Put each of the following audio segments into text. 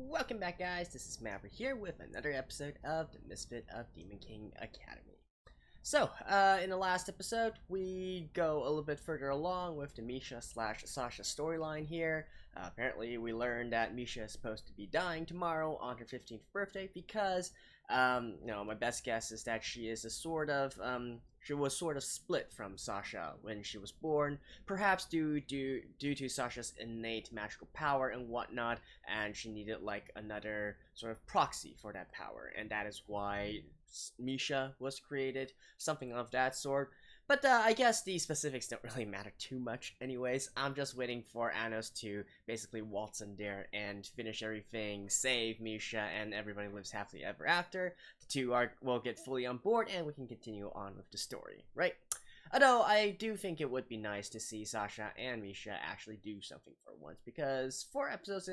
Welcome back, guys. This is Maverick here with another episode of the Misfit of Demon King Academy. So, in the last episode, we go a little bit further along with the Misha/Sasha storyline here. Apparently, we learned that Misha is supposed to be dying tomorrow on her 15th birthday because, my best guess is that she is she was sort of split from Sasha when she was born, perhaps due to Sasha's innate magical power and whatnot, and she needed like another sort of proxy for that power, and that is why Misha was created, something of that sort. But I guess the specifics don't really matter too much anyways. I'm just waiting for Anos to basically waltz in there and finish everything, save Misha, and everybody lives happily ever after. The two will get fully on board and we can continue on with the story, right? Although I do think it would be nice to see Sasha and Misha actually do something for once, because 3 episodes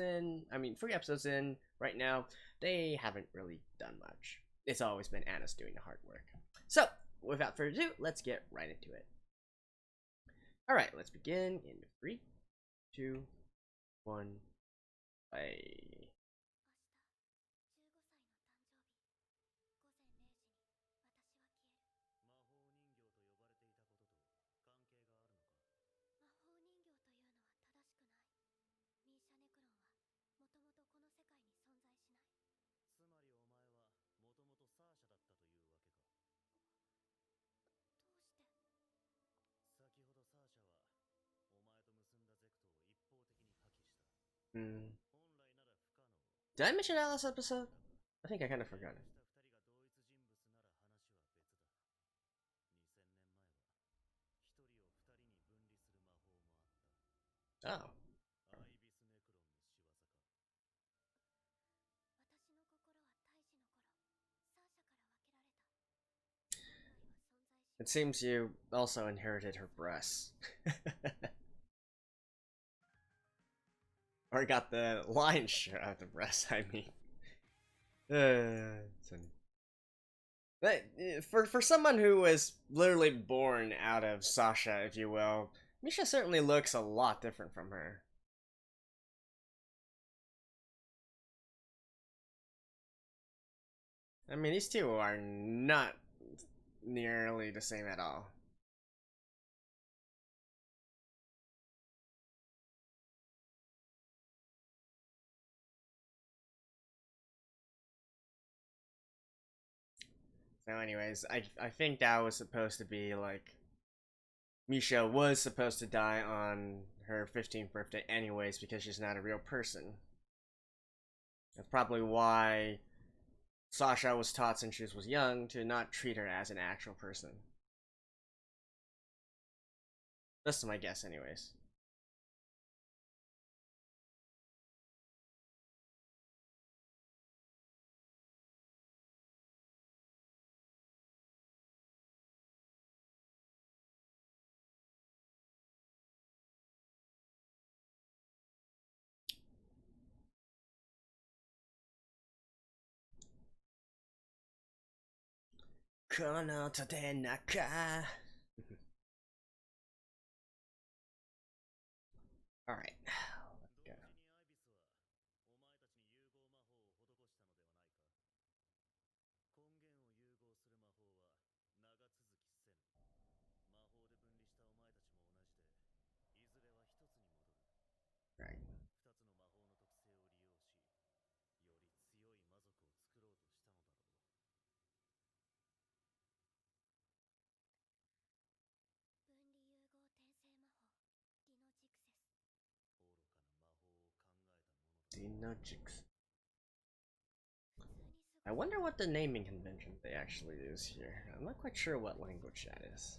in right now, they haven't really done much. It's always been Anos doing the hard work. So, without further ado, let's get right into it. Alright, let's begin in 3, 2, 1, play. Did I mention that last episode? I think I kind of forgot it. Oh. It seems you also inherited her breasts. Or got the lion's share out of the breasts, I mean. For someone who was literally born out of Sasha, if you will, Misha certainly looks a lot different from her. I mean, these two are not nearly the same at all. So anyways, I think that was supposed to be like Misha was supposed to die on her 15th birthday anyways, because she's not a real person. That's probably why Sasha was taught since she was young to not treat her as an actual person. That's my guess anyways. Kono tote naka. Alright. Right. I wonder what the naming convention they actually use here. I'm not quite sure what language that is.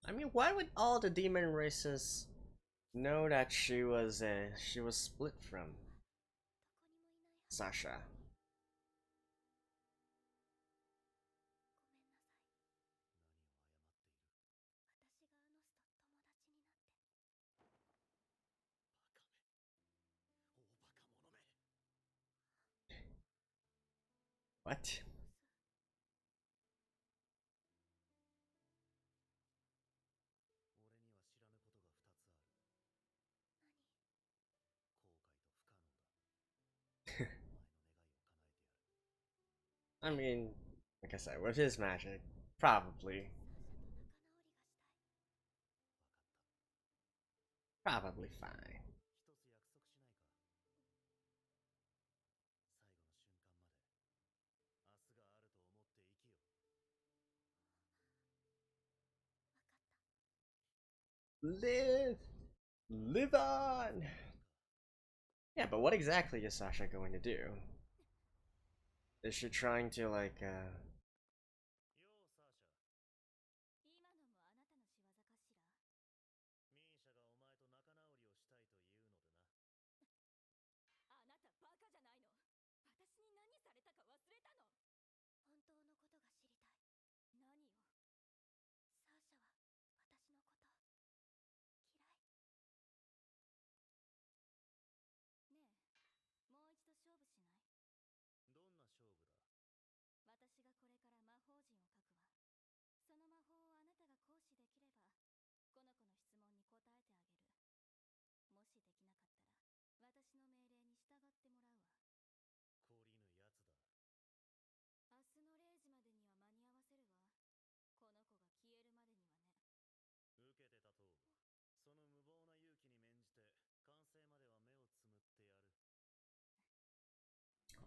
I mean, why would all the demon races know that she was split from Sasha? What? I mean, like I said, with his magic, probably. Probably fine. Live! Live on! Yeah, but what exactly is Sasha going to do? Is she trying to, like,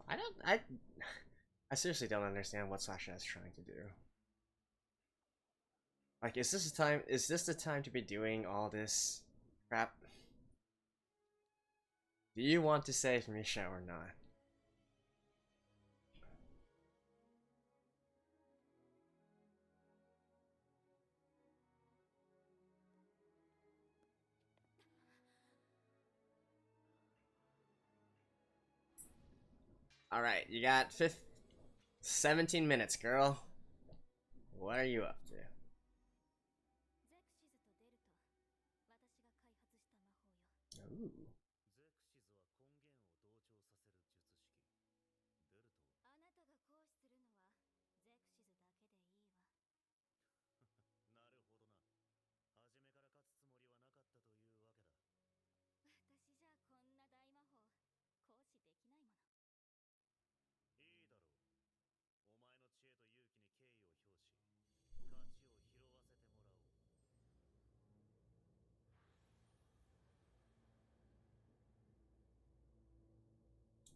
I don't. I seriously don't understand what Sasha is trying to do. Like, is this the time? Is this the time to be doing all this crap? Do you want to save Misha or not? All right, you got 17 minutes, girl. What are you up to? Ooh.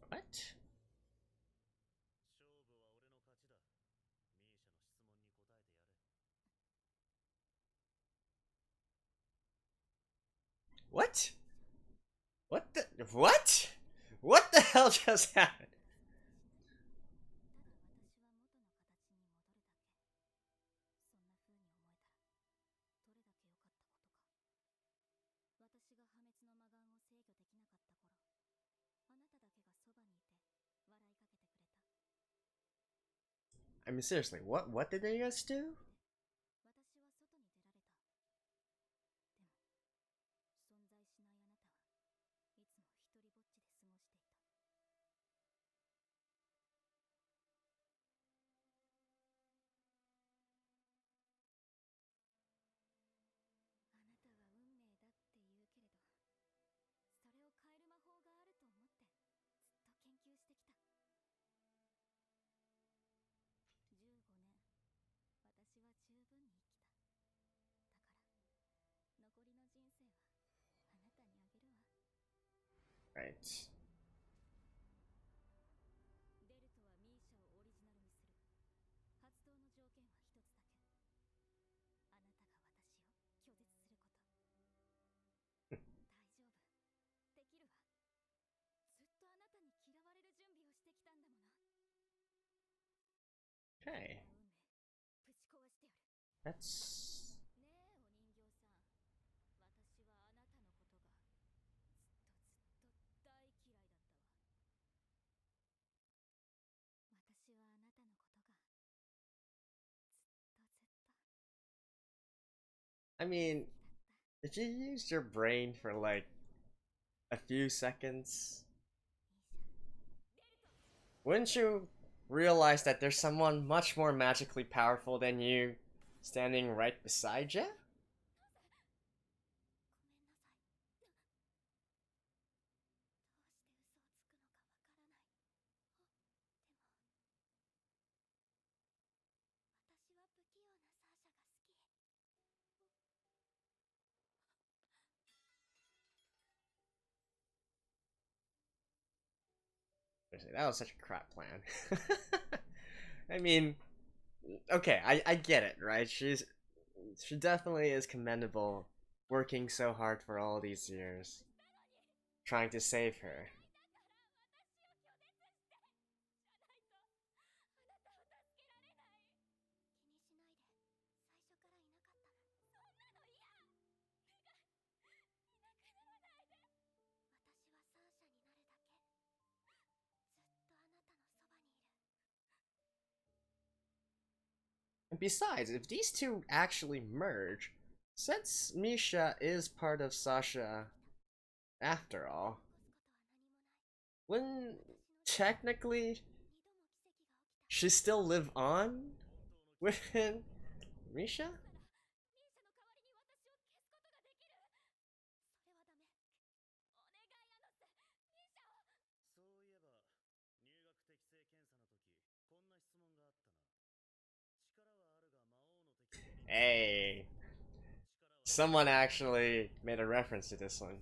What? What? What the? What? What the hell just happened? I mean, seriously, what did they guys do? Right. Okay. That's. I mean, if you used your brain for like a few seconds, wouldn't you realize that there's someone much more magically powerful than you standing right beside you? That was such a crap plan. I mean, okay, I get it, right? She definitely is commendable, working so hard for all these years, trying to save her. And besides, if these two actually merge, since Misha is part of Sasha after all, wouldn't technically she still live on within Misha? Hey, someone actually made a reference to this one.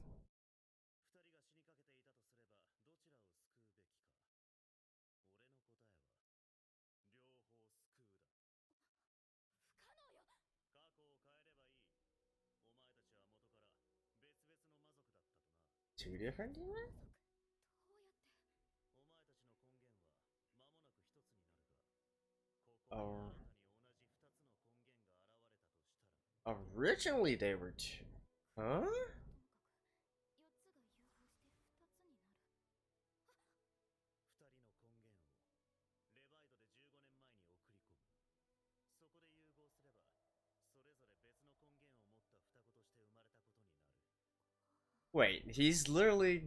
Two different demons? Oh, originally they were two. Huh? Wait, he's literally.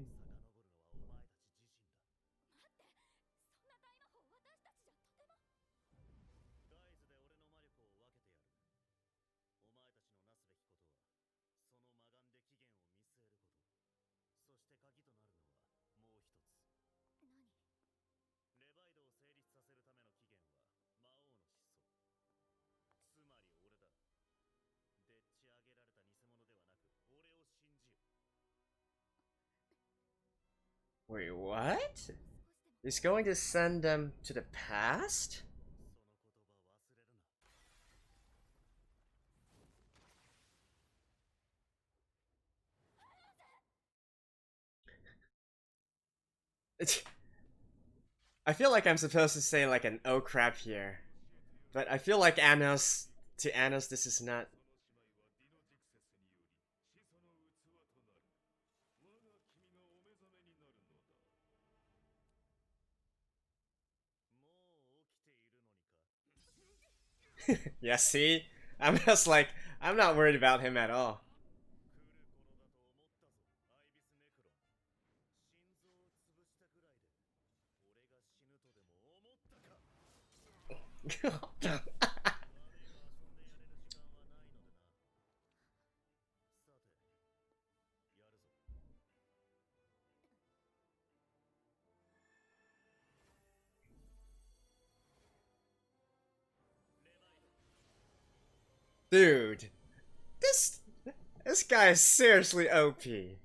Wait, what? He's going to send them to the past? I feel like I'm supposed to say like an oh crap here. But I feel like to Anos, this is not. Yeah, see? I'm just like, I'm not worried about him at all. Dude, this this guy is seriously OP.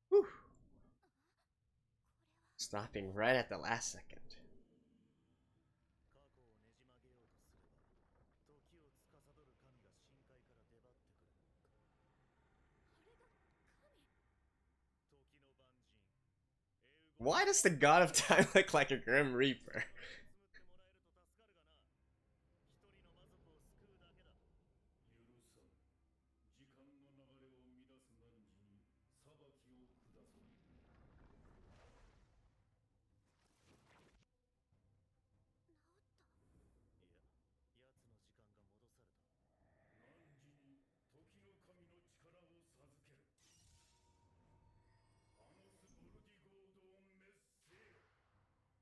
Whew. Stopping right at the last second. Why does the god of time look like a Grim Reaper?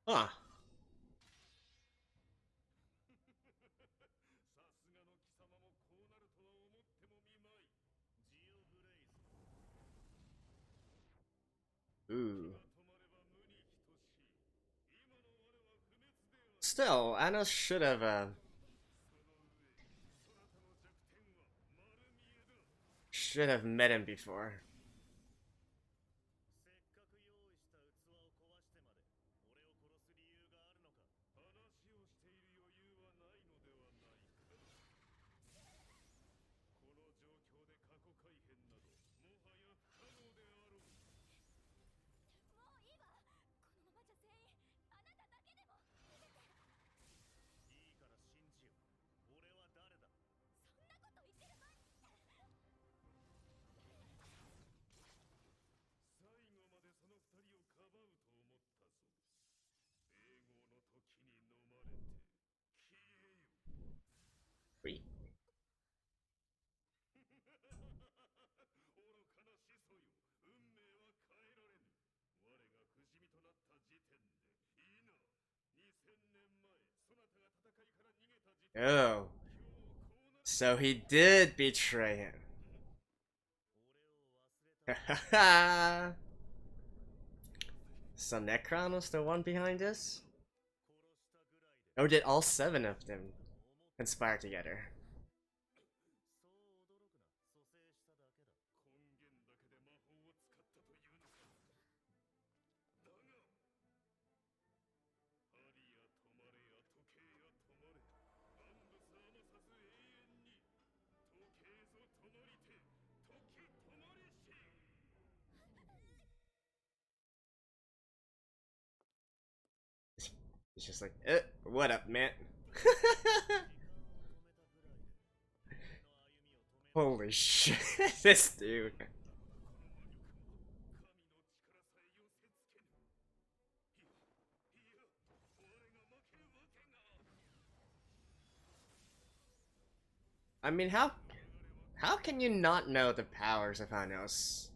Huh. Ooh. Still, Anna should have met him before. Wait. Oh. So he did betray him. So Necron was the one behind this? Or did all 7 of them conspire together? It's just like, what up, man? Holy shit, this dude. I mean, how can you not know the powers of Hanos?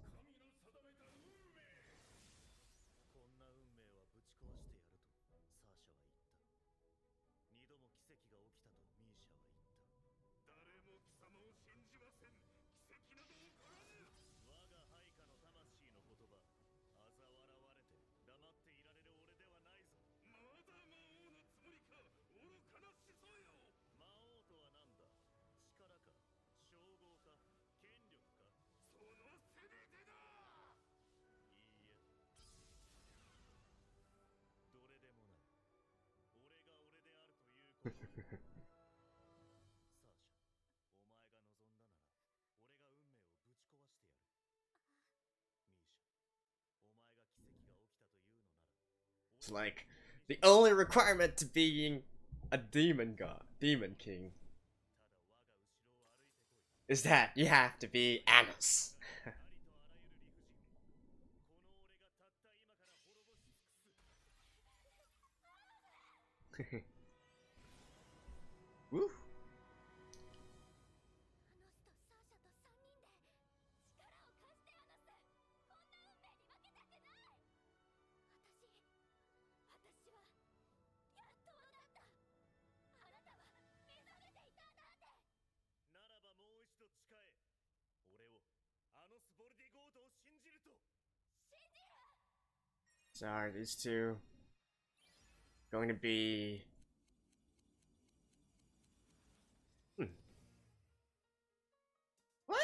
It's like the only requirement to being a demon god, demon king, is that you have to be Anos. Woo. So are these two going to be... What?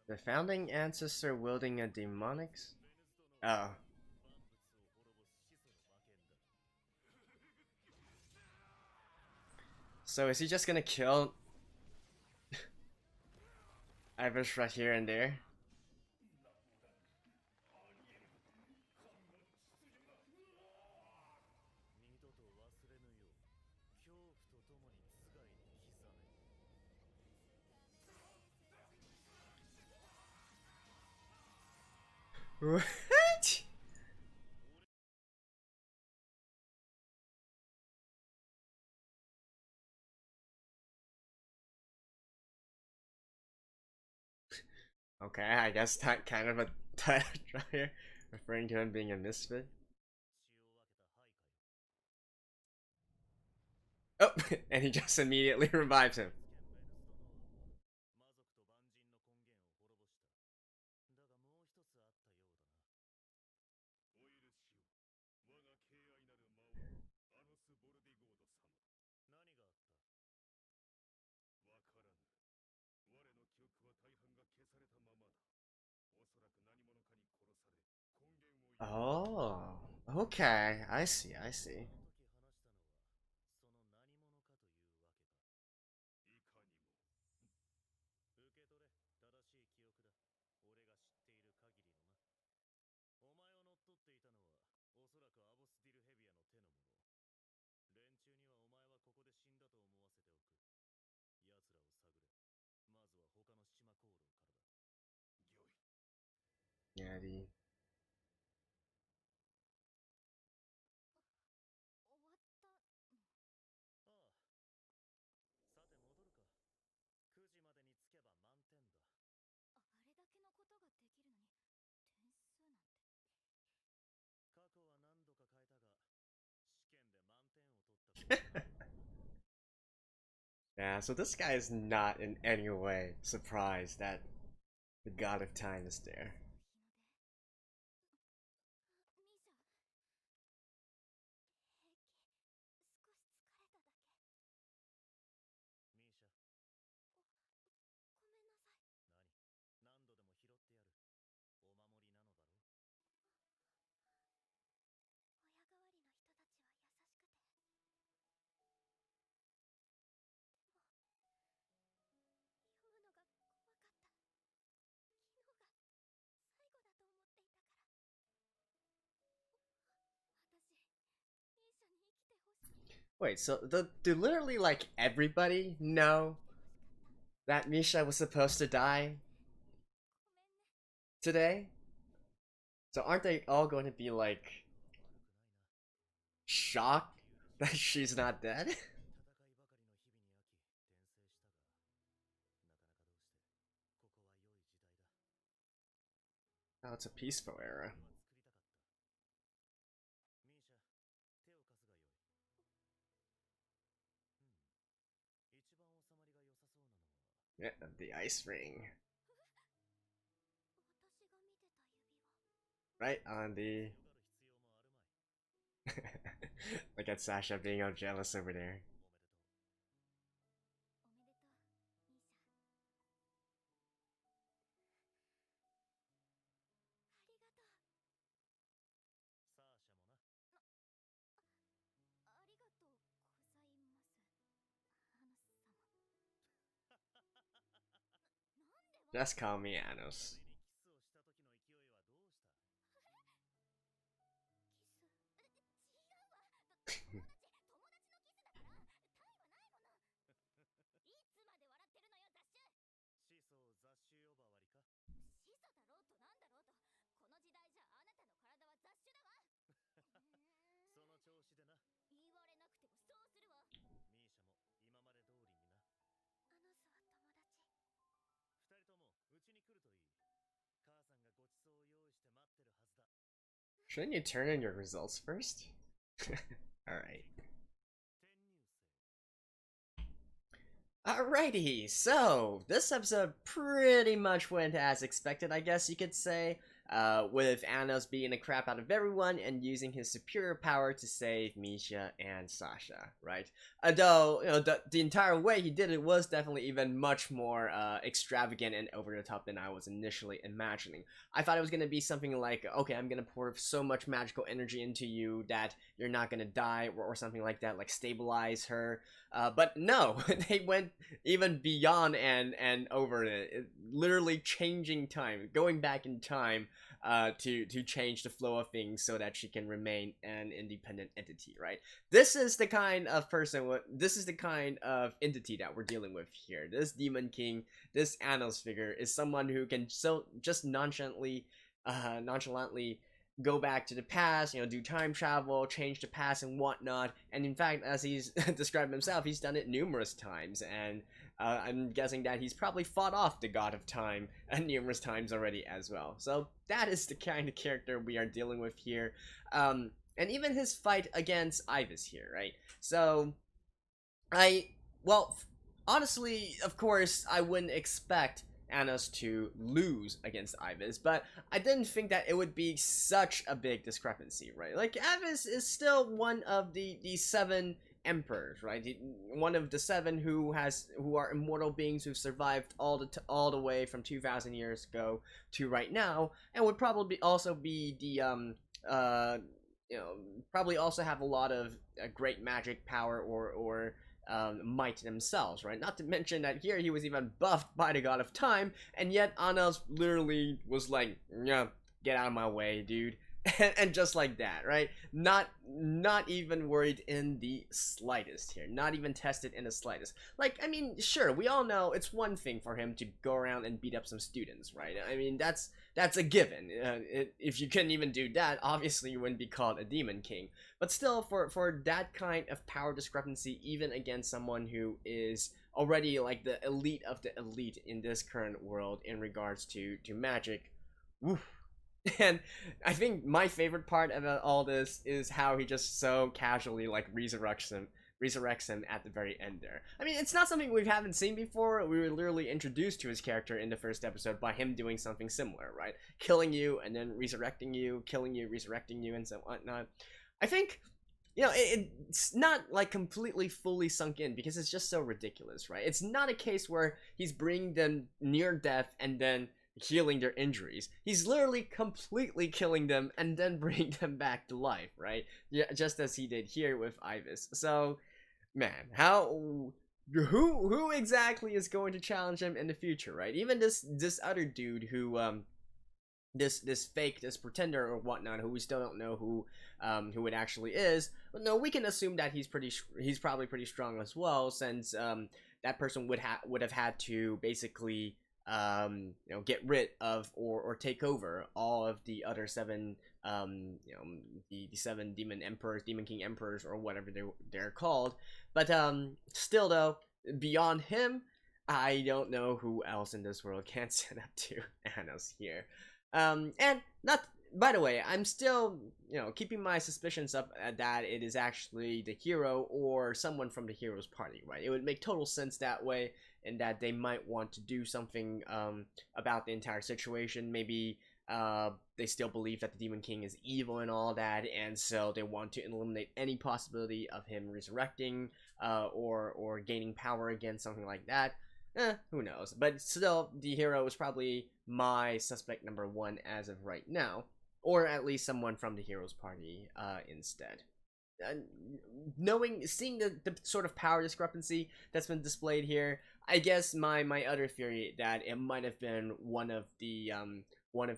The founding ancestor wielding a demonic... Oh. So is he just gonna kill Irish right here and there? What? Okay, I guess that kind of a title here, referring to him being a misfit. Oh, and he just immediately revives him. Oh, okay. I see, I see. Yeah, the yeah, so this guy is not in any way surprised that the god of time is there. Wait, so do literally like everybody know that Misha was supposed to die today? So aren't they all going to be like shocked that she's not dead? Oh, it's a peaceful era. Yeah, the ice ring. Right on the look at Sasha being all jealous over there. Just call me Anos. Shouldn't you turn in your results first? Alright. Alrighty, so this episode pretty much went as expected, I guess you could say. with Anos beating the crap out of everyone and using his superior power to save Misha and Sasha, right? Although, the entire way he did it was definitely even much more extravagant and over the top than I was initially imagining. I thought it was going to be something like, okay, I'm going to pour so much magical energy into you that you're not going to die, or something like that, like stabilize her. But no, they went even beyond and over it, literally changing time, going back in time to change the flow of things so that she can remain an independent entity, right? This is the kind of this is the kind of entity that we're dealing with here. This Demon King, this Anos figure, is someone who can just nonchalantly go back to the past, do time travel, change the past and whatnot. And in fact, as he's described himself, he's done it numerous times. And I'm guessing that he's probably fought off the God of Time numerous times already as well. So that is the kind of character we are dealing with here. And even his fight against Ivis here, right? So, honestly, of course, I wouldn't expect Anos to lose against Ivis, but I didn't think that it would be such a big discrepancy, right? Like, Ivis is still one of the 7 emperors, right? One of the 7 who are immortal beings who've survived all the way from 2,000 years ago to right now, and would probably also be the probably also have a lot of great magic power or might themselves, right? Not to mention that here he was even buffed by the God of Time, and yet Anos literally was like, yeah, get out of my way, dude. And just like that, right? Not even worried in the slightest here. Not even tested in the slightest. Like, I mean, sure, we all know it's one thing for him to go around and beat up some students, right? I mean, that's a given. If you couldn't even do that, obviously you wouldn't be called a Demon King. But still, for that kind of power discrepancy, even against someone who is already like the elite of the elite in this current world in regards to magic, woof. And I think my favorite part about all this is how he just so casually like resurrects him at the very end there. I mean, it's not something we haven't seen before. We were literally introduced to his character in the first episode by him doing something similar, right? Killing you and then resurrecting you, killing you, resurrecting you, and so whatnot. I think, it's not like completely fully sunk in because it's just so ridiculous, right? It's not a case where he's bringing them near death and then healing their injuries. He's literally completely killing them and then bringing them back to life, right? Yeah, just as he did here with Ivis. So, man, who exactly is going to challenge him in the future, right? Even this other dude who this pretender or whatnot, who we still don't know who it actually is. But no, we can assume that he's probably pretty strong as well, since that person would have had to basically get rid of or take over all of the other 7 the 7 demon emperors, demon king emperors, or whatever they're called. But still though, beyond him, I don't know who else in this world can stand up to Anos here. And not, by the way, I'm still, keeping my suspicions up that it is actually the hero or someone from the hero's party, right? It would make total sense that way, and that they might want to do something about the entire situation. Maybe they still believe that the Demon King is evil and all that, and so they want to eliminate any possibility of him resurrecting or gaining power again, something like that. Who knows? But still, the hero is probably my suspect number 1 as of right now, or at least someone from the hero's party instead. Seeing the sort of power discrepancy that's been displayed here, I guess my other theory that it might have been one of the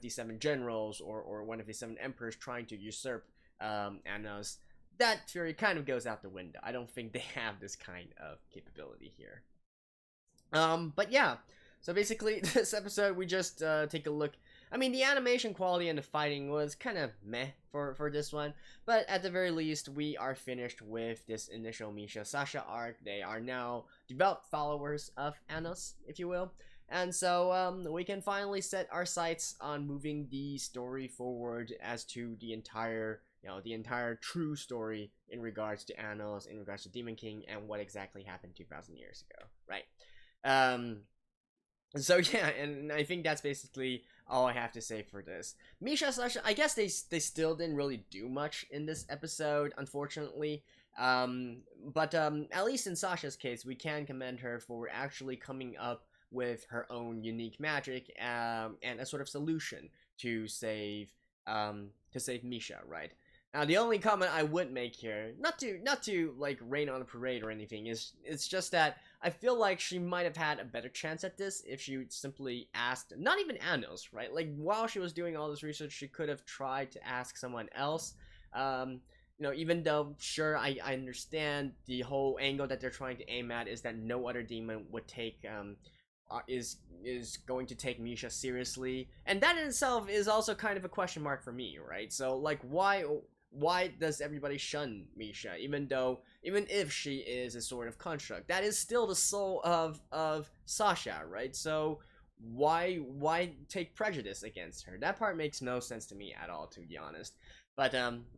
7 generals or one of the 7 emperors trying to usurp Anos, that theory kind of goes out the window. I don't think they have this kind of capability here. But yeah, so basically this episode we just take a look. I mean, the animation quality and the fighting was kind of meh for this one, but at the very least, we are finished with this initial Misha Sasha arc. They are now devout followers of Anos, if you will, and so we can finally set our sights on moving the story forward as to the entire true story in regards to Anos, in regards to Demon King, and what exactly happened 2,000 years ago, right? So yeah, and I think that's basically all I have to say for this. Misha and Sasha, I guess they still didn't really do much in this episode, unfortunately. But at least in Sasha's case, we can commend her for actually coming up with her own unique magic and a sort of solution to save Misha, right? Now, the only comment I would make here, not to like rain on a parade or anything, is it's just that I feel like she might have had a better chance at this if she simply asked, not even Anos, right? Like while she was doing all this research, she could have tried to ask someone else. Um, even though sure, I understand the whole angle that they're trying to aim at is that no other demon would take is going to take Misha seriously, and that in itself is also kind of a question mark for me, right? So like, why does everybody shun Misha, even if she is a sort of construct? That is still the soul of Sasha, right? So why take prejudice against her? That part makes no sense to me at all, to be honest. But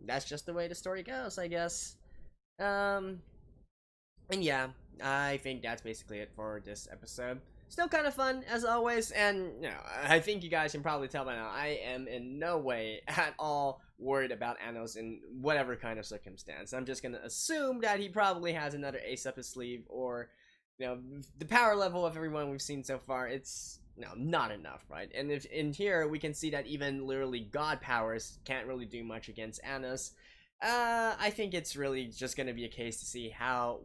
that's just the way the story goes, I guess. And yeah, I think that's basically it for this episode. Still kind of fun as always, and I think you guys can probably tell by now I am in no way at all worried about Anos in whatever kind of circumstance. I'm just gonna assume that he probably has another ace up his sleeve, or the power level of everyone we've seen so far, it's not enough, right? And if in here we can see that even literally god powers can't really do much against Anos. I think it's really just gonna be a case to see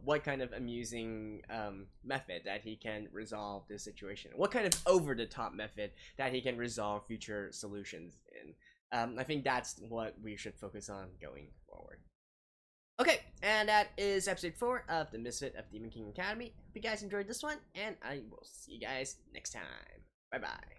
what kind of amusing method that he can resolve this situation. What kind of over-the-top method that he can resolve future solutions in. I think that's what we should focus on going forward. Okay, and that is episode 4 of the Misfit of Demon King Academy. Hope you guys enjoyed this one, and I will see you guys next time. Bye-bye.